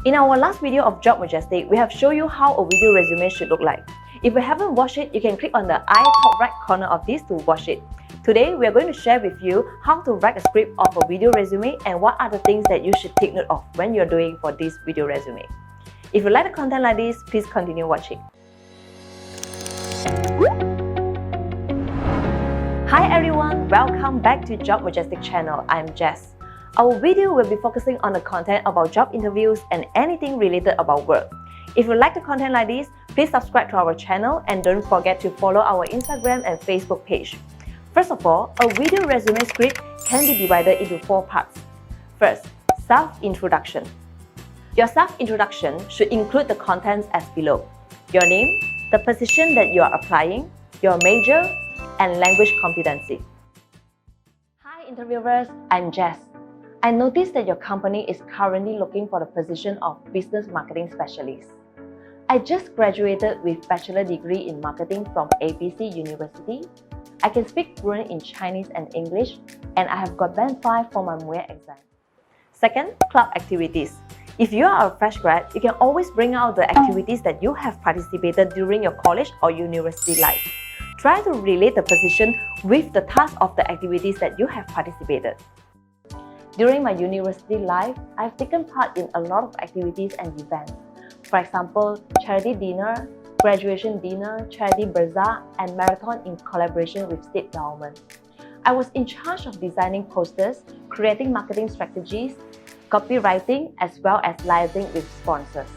In our last video of Job Majestic, we have shown you how a video resume should look like. If you haven't watched it, you can click on the top right corner of this to watch it. Today, we are going to share with you how to write a script of a video resume and what are the things that you should take note of when you're doing for this video resume. If you like the content like this, please continue watching. Hi everyone, welcome back to Job Majestic channel. I'm Jess. Our video will be focusing on the content about job interviews and anything related about work. If you like the content like this, please subscribe to our channel and don't forget to follow our Instagram and Facebook page. First of all, a video resume script can be divided into 4 parts. First, self-introduction. Your self-introduction should include the contents as below: your name, the position that you are applying, your major, and language competency. Hi interviewers, I'm Jess. I noticed that your company is currently looking for the position of Business Marketing Specialist. I just graduated with Bachelor degree in Marketing from ABC University. I can speak fluent in Chinese and English, and I have got Band 5 for my Muay exam. Second, club activities. If you are a fresh grad, you can always bring out the activities that you have participated during your college or university life. Try to relate the position with the task of the activities that you have participated. During my university life, I've taken part in a lot of activities and events. For example, charity dinner, graduation dinner, charity bazaar, and marathon in collaboration with state government. I was in charge of designing posters, creating marketing strategies, copywriting, as well as liaising with sponsors.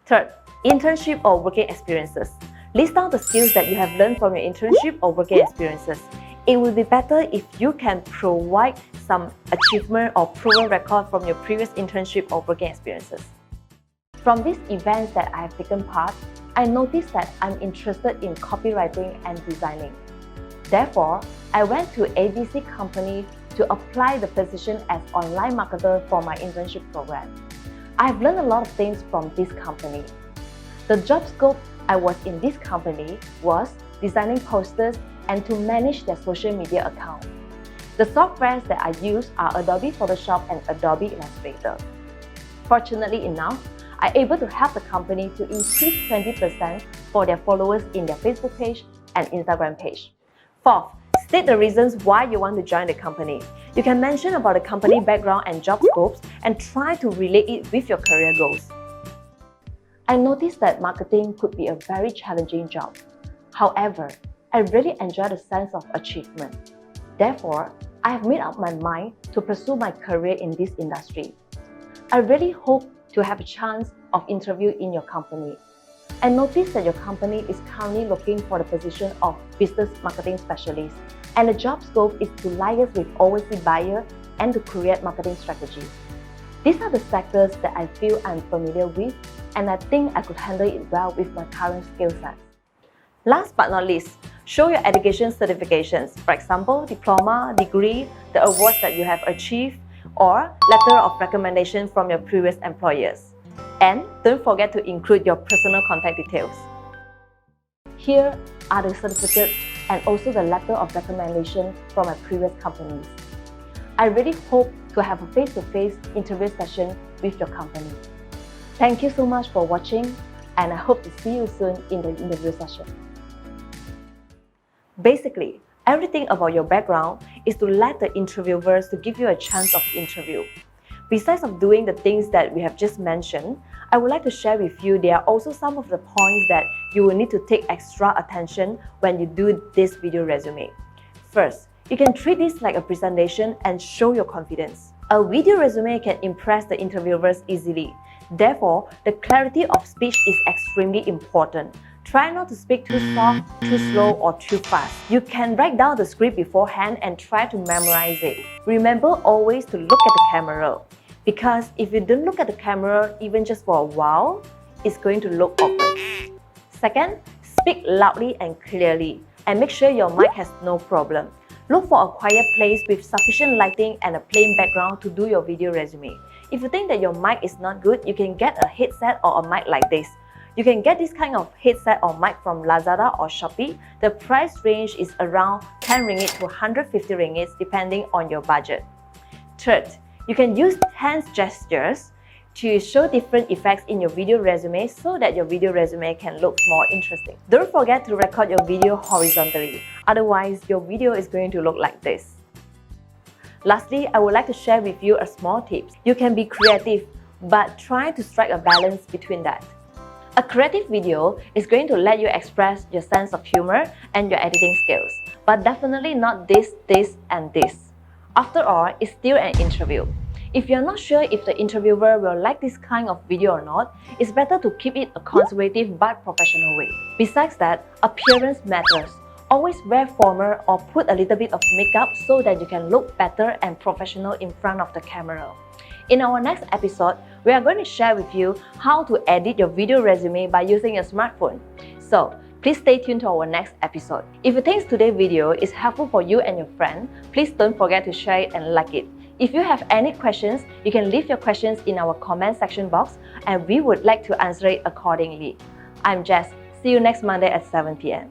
Third, internship or working experiences. List down the skills that you have learned from your internship or working experiences. It will be better if you can provide some achievement or proven record from your previous internship or working experiences. From these events that I have taken part, I noticed that I'm interested in copywriting and designing. Therefore, I went to ABC company to apply the position as online marketer for my internship program. I've learned a lot of things from this company. The job scope I was in this company was designing posters and to manage their social media account. The softwares that I use are Adobe Photoshop and Adobe Illustrator. Fortunately enough, I'm able to help the company to increase 20% for their followers in their Facebook page and Instagram page. Fourth, state the reasons why you want to join the company. You can mention about the company background and job scopes and try to relate it with your career goals. I noticed that marketing could be a very challenging job. However, I really enjoy the sense of achievement. Therefore, I have made up my mind to pursue my career in this industry. I really hope to have a chance of interview in your company. I noticed that your company is currently looking for the position of Business Marketing Specialist, and the job scope is to liaise with overseas buyers and to create marketing strategies. These are the sectors that I feel I'm familiar with, and I think I could handle it well with my current skill set. Last but not least, show your education certifications, for example, diploma, degree, the awards that you have achieved, or letter of recommendation from your previous employers. And don't forget to include your personal contact details. Here are the certificates and also the letter of recommendation from my previous companies. I really hope to have a face-to-face interview session with your company. Thank you so much for watching, and I hope to see you soon in the interview session. Basically, everything about your background is to let the interviewers to give you a chance of interview. Besides of doing the things that we have just mentioned, I would like to share with you there are also some of the points that you will need to take extra attention when you do this video resume. First, you can treat this like a presentation and show your confidence. A video resume can impress the interviewers easily. Therefore, the clarity of speech is extremely important. Try not to speak too soft, too slow, or too fast. You can write down the script beforehand and try to memorize it. Remember always to look at the camera, because if you don't look at the camera even just for a while, it's going to look awkward. Second, speak loudly and clearly, and make sure your mic has no problem. Look for a quiet place with sufficient lighting and a plain background to do your video resume. If you think that your mic is not good, you can get a headset or a mic like this. You can get this kind of headset or mic from Lazada or Shopee. The price range is around 10 ringgit to 150 ringgit depending on your budget. Third, you can use hand gestures to show different effects in your video resume so that your video resume can look more interesting. Don't forget to record your video horizontally, otherwise your video is going to look like this. Lastly, I would like to share with you a small tip. You can be creative, but try to strike a balance between that. A creative video is going to let you express your sense of humor and your editing skills, but definitely not this, and this. After all, it's still an interview. If you're not sure if the interviewer will like this kind of video or not, it's better to keep it a conservative but professional way. Besides that, appearance matters. Always wear formal or put a little bit of makeup so that you can look better and professional in front of the camera. In our next episode, we are going to share with you how to edit your video resume by using a smartphone. So, please stay tuned to our next episode. If you think today's video is helpful for you and your friend, please don't forget to share it and like it. If you have any questions, you can leave your questions in our comment section box and we would like to answer it accordingly. I'm Jess. See you next Monday at 7 p.m.